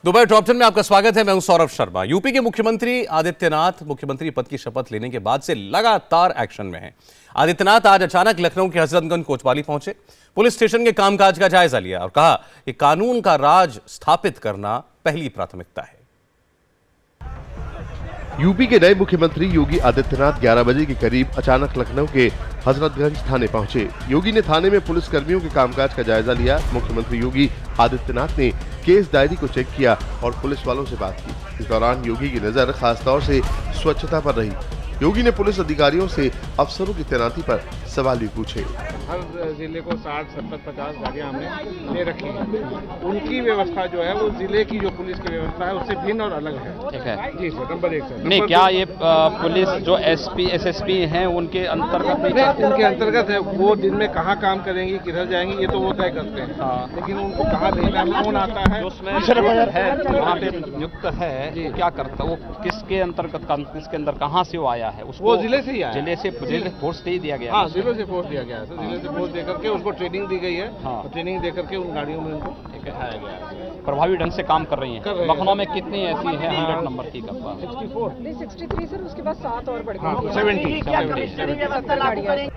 दोपहर टॉप 10 में आपका स्वागत है। मैं हूं सौरभ शर्मा। यूपी के मुख्यमंत्री आदित्यनाथ मुख्यमंत्री पद की शपथ लेने के बाद से लगातार एक्शन में हैं। आदित्यनाथ आज अचानक लखनऊ के हजरतगंज कोतवाली पहुंचे, पुलिस स्टेशन के कामकाज का जायजा लिया और कहा कि कानून का राज स्थापित करना पहली प्राथमिकता है। यूपी के नए मुख्यमंत्री योगी आदित्यनाथ 11 बजे के करीब अचानक लखनऊ के हजरतगंज थाने पहुंचे। योगी ने थाने में पुलिस कर्मियों के कामकाज का जायजा लिया। मुख्यमंत्री योगी आदित्यनाथ ने केस डायरी को चेक किया और पुलिस वालों से बात की। इस दौरान योगी की नजर खासतौर से स्वच्छता पर रही। योगी ने पुलिस अधिकारियों से अफसरों की तैनाती पर सवाल भी पूछे। हर जिले को 60, 70, 50 गाड़ियाँ हमने ले रखी हैं। उनकी व्यवस्था जो है वो जिले की जो पुलिस की व्यवस्था है उससे भिन्न और अलग है। ठीक है जी सर, नंबर 1 सर। नहीं, क्या ये पुलिस जो एसपी एसएसपी हैं उनके अंतर्गत उनके अंतर्गत है। वो दिन में कहाँ काम करेंगी, किधर जाएंगी, ये तो वो तय करते हैं। हाँ। लेकिन उनको कहाँ भेजना है, कौन आता है, उसमें है वहाँ पे नियुक्त है, क्या करता है वो, किसके अंतर्गत किसके अंदर कहाँ से वो आया है? उसको वो जिले से ही आया, जिले से फोर्स से ही दिया गया। हाँ, जिले से फोर्स दिया गया है। जिले से फोर्स देकर के उसको ट्रेनिंग दी गई है। हाँ। ट्रेनिंग देकर के उन गाड़ियों में उनको बिठाया गया है। प्रभावी ढंग से काम कर रही कर हैं। रही हैं। लखनऊ में कितनी ऐसी है 100 नंबर की? 63 सर, उसके बाद 7 और बढ़ गए। 70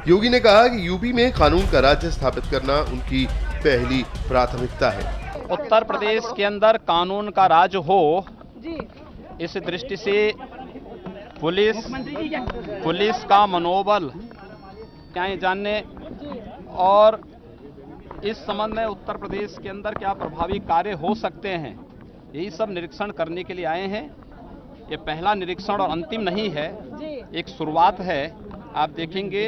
योगी ने कहा कि यूपी में कानून का राज्य स्थापित करना उनकी पहली प्राथमिकता है। उत्तर प्रदेश के अंदर कानून का राज हो, इस दृष्टि से पुलिस का मनोबल क्या जानने और इस संबंध में उत्तर प्रदेश के अंदर क्या प्रभावी कार्य हो सकते हैं, यही सब निरीक्षण करने के लिए आए हैं। ये पहला निरीक्षण और अंतिम नहीं है, एक शुरुआत है। आप देखेंगे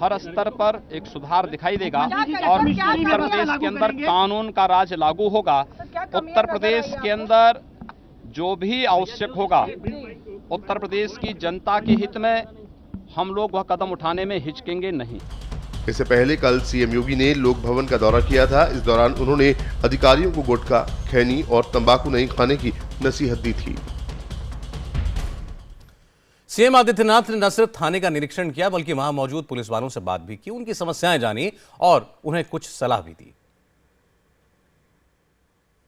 हर स्तर पर एक सुधार दिखाई देगा और उत्तर प्रदेश के अंदर कानून का राज लागू होगा। उत्तर प्रदेश के अंदर जो भी आवश्यक होगा, उत्तर प्रदेश की जनता के हित में हम लोग वह कदम उठाने में हिचकेंगे नहीं। इससे पहले कल सीएम योगी ने लोक भवन का दौरा किया था। इस दौरान उन्होंने अधिकारियों को गुटखा, खैनी और तंबाकू नहीं खाने की नसीहत दी थी। सीएम आदित्यनाथ ने न सिर्फ थाने का निरीक्षण किया बल्कि वहां मौजूद पुलिस वालों से बात भी की, उनकी समस्याएं जानी और उन्हें कुछ सलाह भी दी।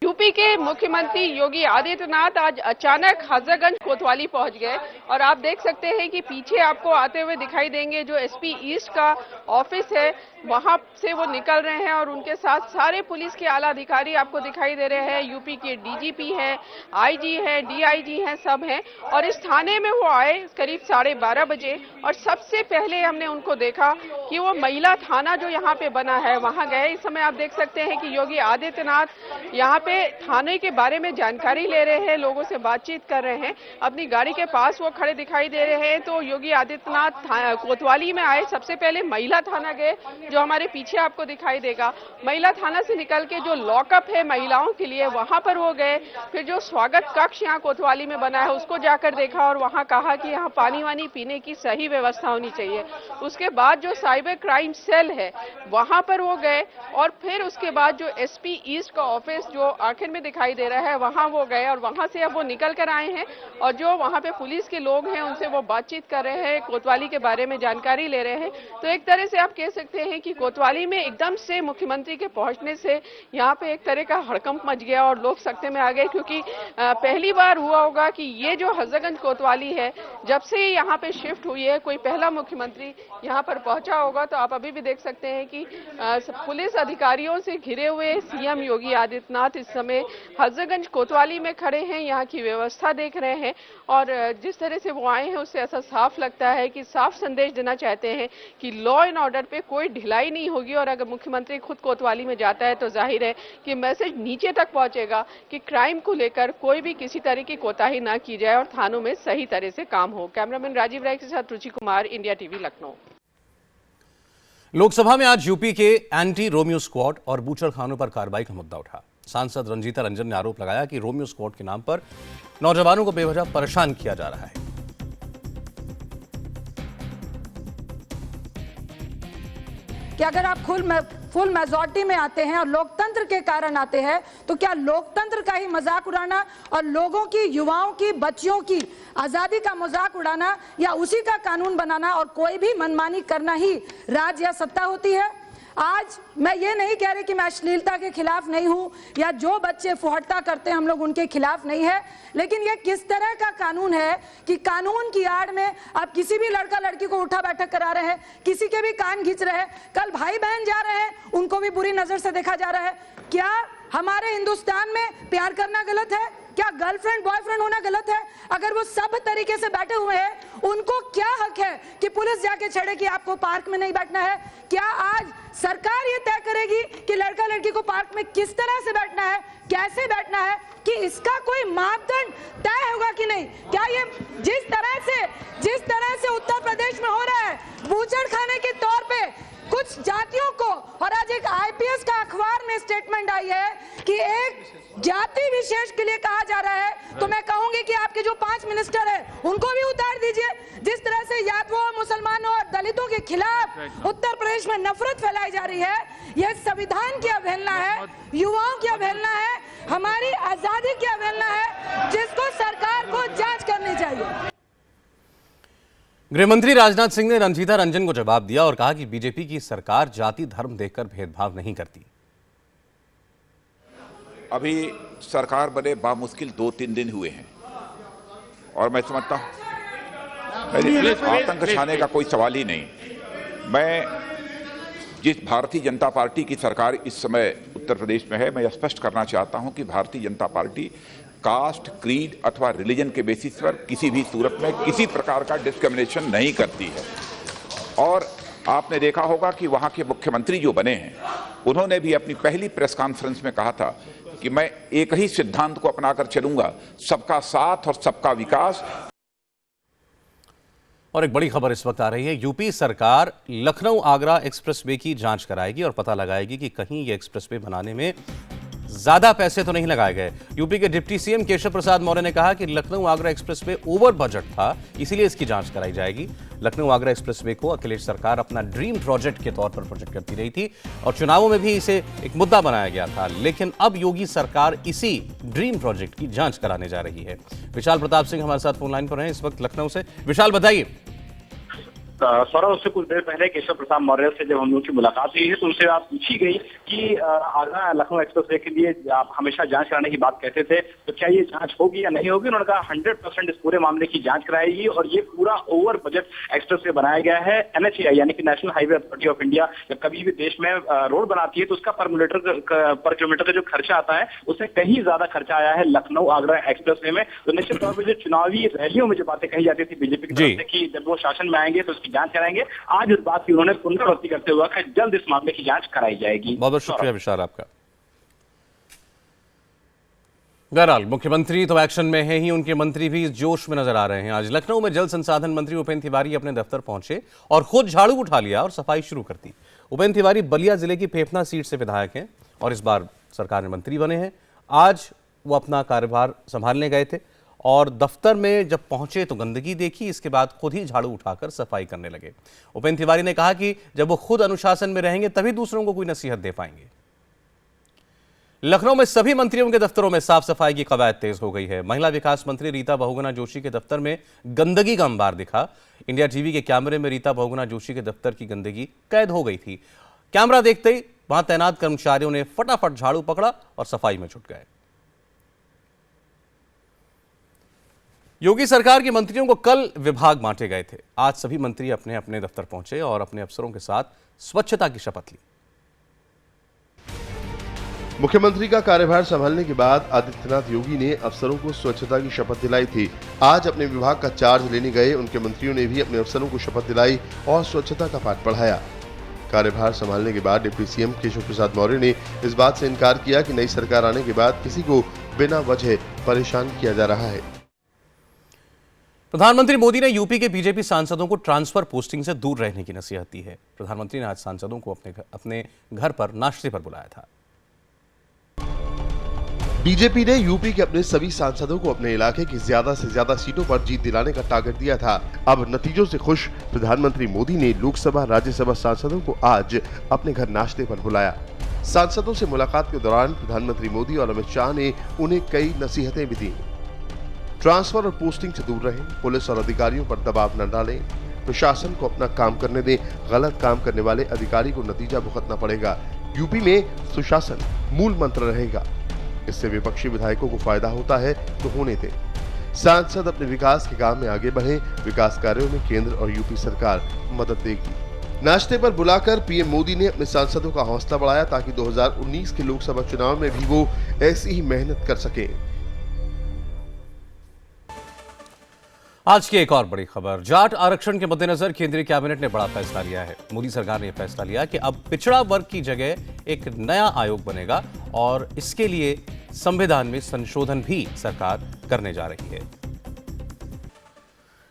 यूपी के मुख्यमंत्री योगी आदित्यनाथ आज अचानक हजरतगंज कोतवाली पहुंच गए और आप देख सकते हैं कि पीछे आपको आते हुए दिखाई देंगे जो एसपी ईस्ट का ऑफिस है, वहां से वो निकल रहे हैं और उनके साथ सारे पुलिस के आला अधिकारी आपको दिखाई दे रहे हैं। यूपी के डीजीपी हैं, आईजी हैं, डीआईजी हैं, सब हैं। और इस थाने में वो आए करीब 12:30 बजे और सबसे पहले हमने उनको देखा कि वो महिला थाना जो यहाँ पे बना है वहां गए। इस समय आप देख सकते हैं कि योगी आदित्यनाथ यहाँ पे थाने के बारे में जानकारी ले रहे हैं, लोगों से बातचीत कर रहे हैं। अपनी गाड़ी के पास वो खड़े दिखाई दे रहे हैं। तो योगी आदित्यनाथ कोतवाली में आए, सबसे पहले महिला थाना गए जो हमारे पीछे आपको दिखाई देगा। महिला थाना से निकल के जो लॉकअप है महिलाओं के लिए वहां पर वो गए। फिर जो स्वागत कक्ष यहाँ कोतवाली में बना है उसको जाकर देखा और वहां कहा कि यहाँ पानी वानी पीने की सही व्यवस्था होनी चाहिए। उसके बाद जो साइबर क्राइम सेल है वहां पर वो गए और फिर उसके बाद जो एसपी ईस्ट का ऑफिस जो आखिर में दिखाई दे रहा है वहां वो गए और वहां से अब वो निकल कर आए हैं और जो वहां पे पुलिस के लोग हैं उनसे वो बातचीत कर रहे हैं, कोतवाली के बारे में जानकारी ले रहे हैं। तो एक तरह से आप कह सकते हैं कि कोतवाली में एकदम से मुख्यमंत्री के पहुंचने से यहाँ पे एक तरह का हड़कंप मच गया और लोग सकते में आ गए, क्योंकि पहली बार हुआ होगा कि ये जो हजरतगंज कोतवाली है जब से यहाँ पे शिफ्ट हुई है कोई पहला मुख्यमंत्री यहाँ पर पहुंचा होगा। तो आप अभी भी देख सकते हैं कि पुलिस अधिकारियों से घिरे हुए सीएम योगी आदित्यनाथ इस समय हजरतगंज कोतवाली में खड़े हैं, यहाँ की व्यवस्था देख रहे हैं और जिस तरह से वो आए हैं उससे ऐसा साफ लगता है कि साफ संदेश देना चाहते हैं कि लॉ एंड ऑर्डर पे कोई ढिलाई नहीं होगी। और अगर मुख्यमंत्री खुद कोतवाली में जाता है तो जाहिर है कि मैसेज नीचे तक पहुंचेगा कि क्राइम को लेकर कोई भी किसी तरह की कोताही ना की जाए और थानों में सही तरह से काम हो। कैमरामैन राजीव राय के साथ रुचि कुमार, इंडिया टीवी, लखनऊ। लोकसभा में आज यूपी के एंटी रोमियो स्क्वाड और बूचड़खानों पर कार्रवाई का मुद्दा उठा। सांसद रंजीता रंजन ने आरोप लगाया कि रोमियो स्क्वाड के नाम पर नौजवानों को बेवजह परेशान किया जा रहा है। कि अगर आप फुल मेजॉरिटी में आते हैं और लोकतंत्र के कारण आते हैं तो क्या लोकतंत्र का ही मजाक उड़ाना और लोगों की, युवाओं की, बच्चियों की आजादी का मजाक उड़ाना या उसी का कानून बनाना और कोई भी मनमानी करना ही राज या सत्ता होती है? आज मैं ये नहीं कह रही कि मैं अश्लीलता के खिलाफ नहीं हूं या जो बच्चे फुहड़ता करते हैं हम लोग उनके खिलाफ नहीं है, लेकिन ये किस तरह का कानून है कि कानून की आड़ में आप किसी भी लड़का लड़की को उठा बैठक करा रहे हैं, किसी के भी कान खींच रहे हैं। कल भाई बहन जा रहे हैं, उनको भी बुरी नजर से देखा जा रहा है। क्या हमारे हिंदुस्तान में प्यार करना गलत है? क्या गर्लफ्रेंड बॉयफ्रेंड होना गलत है? अगर वो सब तरीके से बैठे हुए हैं, उनको क्या हक है कि पुलिस जाके छेड़े कि आपको पार्क में नहीं बैठना है? क्या आज सरकार ये तय करेगी कि लड़का लड़की को पार्क में किस तरह से बैठना है, कैसे बैठना है, कि इसका कोई मापदंड तय होगा कि नहीं? क्या ये जिस तरह से उत्तर प्रदेश में हो रहा है, बूचड़ खाने के तौर पे कुछ जातियों को, और आज एक आईपीएस का अखबार में स्टेटमेंट आई है कि एक जाति विशेष के लिए कहा जा रहा है, तो मैं कहूंगी कि आपके जो 5 मिनिस्टर हैं उनको भी उतार दीजिए। जिस तरह से यादवों, मुसलमानों और दलितों के खिलाफ उत्तर प्रदेश में नफरत फैलाई जा रही है, यह संविधान की अवहेलना है, युवाओं की अवहेलना है, हमारी आजादी की अवहेलना है, जिसको सरकार को जांच करनी चाहिए। गृहमंत्री राजनाथ सिंह ने रंजीता रंजन को जवाब दिया और कहा कि बीजेपी की सरकार जाति धर्म देखकर भेदभाव नहीं करती। अभी सरकार बने बामुश्किल 2-3 दिन हुए हैं और मैं समझता हूं आतंक छाने का कोई सवाल ही नहीं। मैं जिस भारतीय जनता पार्टी की सरकार इस समय उत्तर प्रदेश में है, मैं स्पष्ट करना चाहता हूं कि Bharatiya Janata party cast, creed अथवा रिलीजन के बेसिस पर किसी भी सूरत में किसी प्रकार का डिस्क्रिमिनेशन नहीं करती है। और आपने देखा होगा कि वहां के मुख्यमंत्री जो बने हैं, उन्होंने भी अपनी पहली प्रेस कॉन्फ्रेंस में कहा था कि मैं एक ही सिद्धांत को अपनाकर चलूंगा, सबका साथ और सबका विकास। और एक बड़ी खबर इस वक्त आ रही है, यूपी सरकार लखनऊ आगरा एक्सप्रेसवे की जांच कराएगी और पता लगाएगी कि कहीं ये एक्सप्रेसवे बनाने में ज्यादा पैसे तो नहीं लगाए गए। यूपी के डिप्टी सीएम केशव प्रसाद मौर्य ने कहा कि Lucknow Agra expressway over budget था, इसीलिए इसकी जांच कराई जाएगी। लखनऊ आगरा एक्सप्रेसवे को अखिलेश सरकार अपना ड्रीम प्रोजेक्ट के तौर पर प्रोजेक्ट करती रही थी और चुनावों में भी इसे एक मुद्दा बनाया गया था, लेकिन अब योगी सरकार इसी ड्रीम प्रोजेक्ट की जांच कराने जा रही है। विशाल प्रताप सिंह हमारे साथ फोन लाइन पर हैं इस वक्त लखनऊ से। विशाल, बताइए। सौरभ, उससे कुछ देर पहले केशव प्रसाद मौर्य से जब हम लोग की मुलाकात हुई है तो उनसे बात पूछी गई कि आगरा लखनऊ एक्सप्रेसवे के लिए आप हमेशा जांच कराने की बात कहते थे, तो क्या ये जांच होगी या नहीं होगी? उन्होंने कहा 100% इस पूरे मामले की जांच कराएगी और ये पूरा ओवर बजट एक्सप्रेसवे बनाया गया है। NHAI यानी कि national highway authority of India जब कभी भी देश में रोड बनाती है तो उसका पर किलोमीटर का जो खर्चा आता है उससे कहीं ज्यादा खर्चा आया है लखनऊ आगरा एक्सप्रेसवे में। तो निश्चित तौर पर जो चुनावी रैलियों में जो बातें कही जाती थी बीजेपी की तरफ से कि जब वो शासन में आएंगे तो उसकी जांच कराएंगे, आज इस बात की उन्होंने पुनरावृत्ति करते हुए कहा जल्द इस मामले की जांच कराई जाएगी। बहुत बहुत शुक्रिया विशाल आपका। बहरहाल मुख्यमंत्री तो एक्शन में है ही, उनके मंत्री भी इस जोश में नजर आ रहे हैं। आज लखनऊ में जल संसाधन मंत्री उपेंद्र तिवारी अपने दफ्तर पहुंचे और खुद झाड़ू उठा लिया और सफाई शुरू कर दी। उपेंद्र तिवारी बलिया जिले की फेफना सीट से विधायक हैं और इस बार सरकार में मंत्री बने हैं। आज वो अपना कार्यभार संभालने गए थे और दफ्तर में जब पहुंचे तो गंदगी देखी, इसके बाद खुद ही झाड़ू उठाकर सफाई करने लगे। उपेंद्र तिवारी ने कहा कि जब वो खुद अनुशासन में रहेंगे तभी दूसरों को कोई नसीहत दे पाएंगे। लखनऊ में सभी मंत्रियों के दफ्तरों में साफ सफाई की कवायद तेज हो गई है। महिला विकास मंत्री रीता बहुगुणा जोशी के दफ्तर में गंदगी का अंबार दिखा। इंडिया टीवी के कैमरे में रीता बहुगुणा जोशी के दफ्तर की गंदगी कैद हो गई थी। कैमरा देखते ही वहां तैनात कर्मचारियों ने फटाफट झाड़ू पकड़ा और सफाई में जुट गए। योगी सरकार के मंत्रियों को कल विभाग बांटे गए थे। आज सभी मंत्री अपने अपने दफ्तर पहुंचे और अपने अफसरों के साथ स्वच्छता की शपथ ली। मुख्यमंत्री का कार्यभार संभालने के बाद आदित्यनाथ योगी ने अफसरों को स्वच्छता की शपथ दिलाई थी। आज अपने विभाग का चार्ज लेने गए उनके मंत्रियों ने भी अपने अफसरों को शपथ दिलाई और स्वच्छता का पाठ पढ़ाया। कार्यभार संभालने के बाद डिप्टी सीएम केशव प्रसाद मौर्य ने इस बात से इनकार किया कि नई सरकार आने के बाद किसी को बिना वजह परेशान किया जा रहा है। प्रधानमंत्री मोदी ने यूपी के बीजेपी सांसदों को ट्रांसफर पोस्टिंग से दूर रहने की नसीहत दी है। प्रधानमंत्री ने आज सांसदों को अपने घर पर नाश्ते पर बुलाया था। बीजेपी ने यूपी के अपने सभी सांसदों को अपने इलाके की ज्यादा से ज्यादा सीटों पर जीत दिलाने का टारगेट दिया था। अब नतीजों से खुश प्रधानमंत्री मोदी ने लोकसभा राज्यसभा सांसदों को आज अपने घर नाश्ते पर बुलाया। सांसदों से मुलाकात के दौरान प्रधानमंत्री मोदी और अमित शाह ने उन्हें कई नसीहतें भी दी। ट्रांसफर और पोस्टिंग से दूर रहें, पुलिस और अधिकारियों पर दबाव न डालें, प्रशासन को अपना काम करने दें, गलत काम करने वाले अधिकारी को नतीजा भुगतना पड़ेगा। यूपी में सुशासन मूल मंत्र रहेगा। इससे विपक्षी विधायकों को फायदा होता है तो होने दें। सांसद अपने विकास के काम में आगे बढ़े। विकास कार्यों में केंद्र और यूपी सरकार मदद देगी। नाश्ते पर बुलाकर पीएम मोदी ने अपने सांसदों का हौसला बढ़ाया ताकि 2019 के लोकसभा चुनाव में भी वो ऐसी ही मेहनत कर सकें। आज की एक और बड़ी खबर, जाट आरक्षण के मद्देनजर केंद्रीय कैबिनेट ने बड़ा फैसला लिया है। मोदी सरकार ने यह फैसला लिया कि अब पिछड़ा वर्ग की जगह एक नया आयोग बनेगा और इसके लिए संविधान में संशोधन भी सरकार करने जा रही है।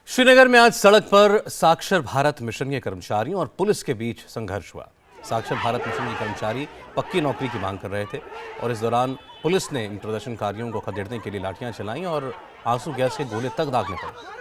श्रीनगर में आज सड़क पर साक्षर भारत मिशन के कर्मचारियों और पुलिस के बीच संघर्ष हुआ। साक्षर भारत मिशन के कर्मचारी पक्की नौकरी की मांग कर रहे थे और इस दौरान पुलिस ने इन प्रदर्शनकारियों को खदेड़ने के लिए लाठियां चलाईं और आंसू गैस के गोले तक दागने पड़े।